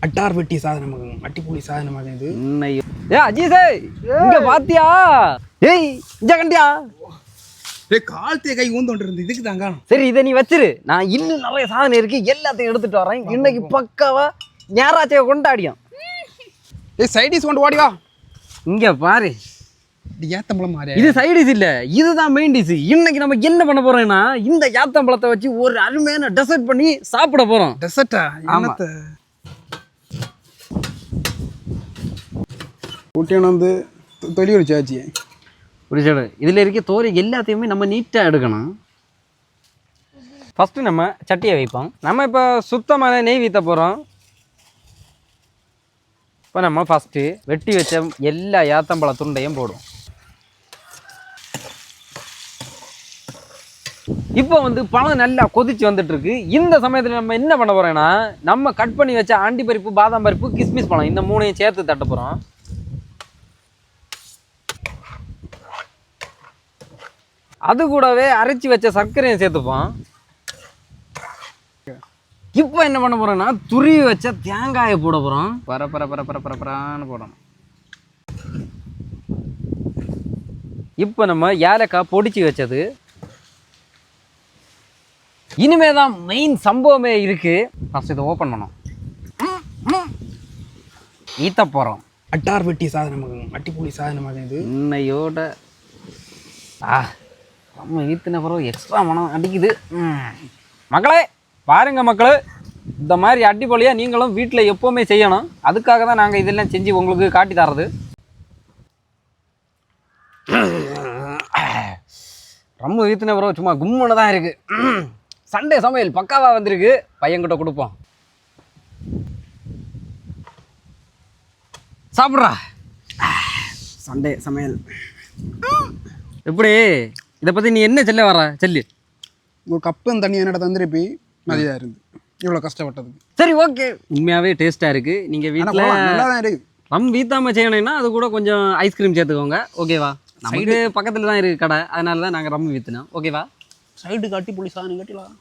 அட்டார் வெட்டி சாதனமாகும் அட்டிப்புளி சாதனமாகும் இது ஏ அஜீஸே இங்க பாத்தியா ஏய் இங்க கண்டியா காலத்தைய கை ஊந்தோண்டு இருந்து இதுக்கு தாங்க. சரி இதை நீ வச்சிரு, நான் இன்னும் நிறைய சாதனை இருக்கு எல்லாத்தையும் எடுத்துட்டு வரேன். இன்னைக்கு பக்காவா ஞாராச்சைய கொண்டாடியும். சைடிஸ் கொண்டு ஓடி வா. இங்க பாரு ஏத்தம்பழம் மாறியா, இது சைடிஸ் இல்ல, இதுதான் மெயின் டிஷ். இன்னைக்கு நம்ம என்ன பண்ண போறோம்னா இந்த ஏத்தம்பழத்தை வச்சு ஒரு அருமையான டெசர்ட் பண்ணி சாப்பிட போறோம். டெசர்ட்டா? ஆமா. ஊட்டியான வந்து தொலி வச்சாச்சு ஒரு சைடு இதில் இருக்க தோரி எல்லாத்தையுமே நம்ம நீட்டாக எடுக்கணும். ஃபஸ்ட்டு நம்ம சட்டியை வைப்போம். நம்ம இப்போ சுத்தமான நெய் வீற்ற போகிறோம். இப்போ நம்ம ஃபஸ்ட்டு வெட்டி வச்ச எல்லா ஏத்தம்பழ துண்டையும் போடுவோம். இப்போ வந்து பழம் நல்லா கொதிச்சு வந்துட்டுருக்கு. இந்த சமயத்தில் நம்ம என்ன பண்ண போகிறோம்னா நம்ம கட் பண்ணி வச்ச அண்டி பருப்பு, பாதாம் பருப்பு, கிஸ்மிஸ் பழம் இந்த மூணையும் சேர்த்து தட்ட போகிறோம். அது கூடவே அரைச்சி வச்ச சர்க்கரையை சேர்த்துப்போம். இப்போ என்ன பண்ண போறோம்னா துருவி வச்ச தேங்காயை போட போறோம். பரப்பரான்னு போடணும். இப்போ நம்ம ஏலக்காய் பொடிச்சு வச்சது. இனிமே தான் மெயின் சம்பவமே இருக்கு. ஃபர்ஸ்ட் இதை ஓப்பன் பண்ணோம். ஈத்த போறோம். அட்டார் வெட்டி சாதனமாகும் அட்டிப்புளி சாதனமாகும் இது இன்னையோட நம்ம ஈத்தின பிறகு எக்ஸ்ட்ரா மனம் அடிக்குது. மக்களே பாருங்க மக்களே, இந்த மாதிரி அடிப்பொலியாக நீங்களும் வீட்டில் எப்போவுமே செய்யணும். அதுக்காக தான் நாங்கள் இதெல்லாம் செஞ்சு உங்களுக்கு காட்டி தர்றது. ரொம்ப ஈத்தின பிறகு சும்மா கும்முன்னு தான் இருக்குது. சண்டே சமையல் பக்காவாக வந்திருக்கு. பையன்கிட்ட கொடுப்போம். சாப்பிட்றா சண்டே சமையல் எப்படி? இதை பற்றி நீ என்ன சொல்ல வர சொல்லு. ஒரு கப்பு தண்ணி என்னோட தந்திருப்பி மதியாக இருந்து இவ்வளோ கஷ்டப்பட்டது. சரி ஓகே, உண்மையாகவே டேஸ்ட்டாக இருக்குது. நீங்கள் வீட்டில் நல்லா தான் இருக்குது. ரம் வீத்தாமல் செய்யணும்னா அது கூட கொஞ்சம் ஐஸ்கிரீம் சேர்த்துக்கோங்க. ஓகேவா? நமக்கு பக்கத்தில் தான் இருக்குது கடை, அதனால தான் நாங்கள் ரம் வீற்றினோம். ஓகேவா? சைடு காட்டி புளி சாதனம் கட்டிலாம்.